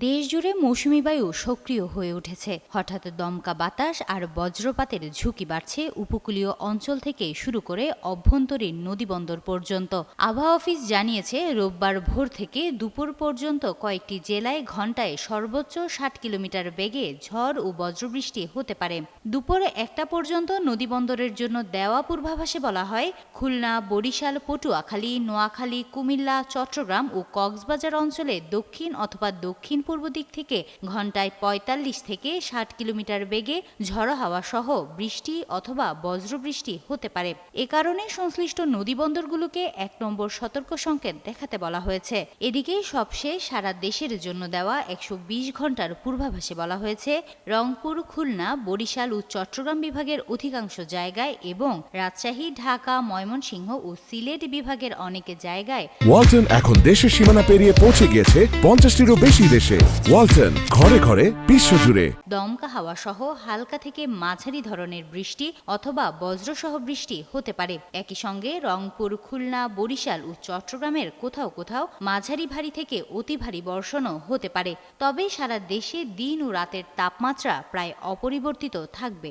দেশজুড়ে মৌসুমী বায়ু সক্রিয় হয়ে উঠেছে। হঠাৎ দমকা বাতাস আর বজ্রপাতের ঝুঁকি বাড়ছে উপকূলীয় অঞ্চল থেকে শুরু করে অভ্যন্তরীণ নদীবন্দর পর্যন্ত। আবহাওয়া অফিস জানিয়েছে, রোববার ভোর থেকে দুপুর পর্যন্ত কয়েকটি জেলায় ঘণ্টায় সর্বোচ্চ ৬০ কিলোমিটার বেগে ঝড় ও বজ্রবৃষ্টি হতে পারে। দুপুর ১টা পর্যন্ত নদীবন্দরের জন্য দেওয়া পূর্বাভাসে বলা হয়, খুলনা, বরিশাল, পটুয়াখালী, নোয়াখালী, কুমিল্লা, চট্টগ্রাম ও কক্সবাজার অঞ্চলে দক্ষিণ অথবা দক্ষিণ পূর্ব দিক থেকে ঘণ্টায় ৪৫ থেকে ৬০ কিলোমিটার বেগে ঝড়ো হাওয়া সহ বৃষ্টি অথবা বজ্রবৃষ্টি হতে পারে। এ কারণে সংশ্লিষ্ট নদীবন্দরগুলোকে ১ নম্বর সতর্ক সংকেত দেখাতে বলা হয়েছে। এদিকে সবশেষ সারা দেশের জন্য দেওয়া ১২০ ঘণ্টার পূর্বাভাসে বলা হয়েছে, রংপুর, খুলনা, বরিশাল ও চট্টগ্রাম বিভাগের অধিকাংশ জায়গায় এবং রাজশাহী, ঢাকা, ময়মনসিংহ ও সিলেট বিভাগের অনেক জায়গায় ওয়ালটন এখন দেশের সীমানা পেরিয়ে পৌঁছে গিয়েছে ৫০টিরও বেশি দেশে। ওয়ালটন, ঘরে ঘরে বিশ্বজুড়ে। দমকা হাওয়া সহ হালকা থেকে মাঝারি ধরনের বৃষ্টি অথবা বজ্রসহ বৃষ্টি হতে পারে। একই সঙ্গে রংপুর, খুলনা, বরিশাল ও চট্টগ্রামের কোথাও কোথাও মাঝারি ভারী থেকে অতি ভারী বর্ষণও হতে পারে। তবে সারা দেশে দিন ও রাতের তাপমাত্রা প্রায় অপরিবর্তিত থাকবে।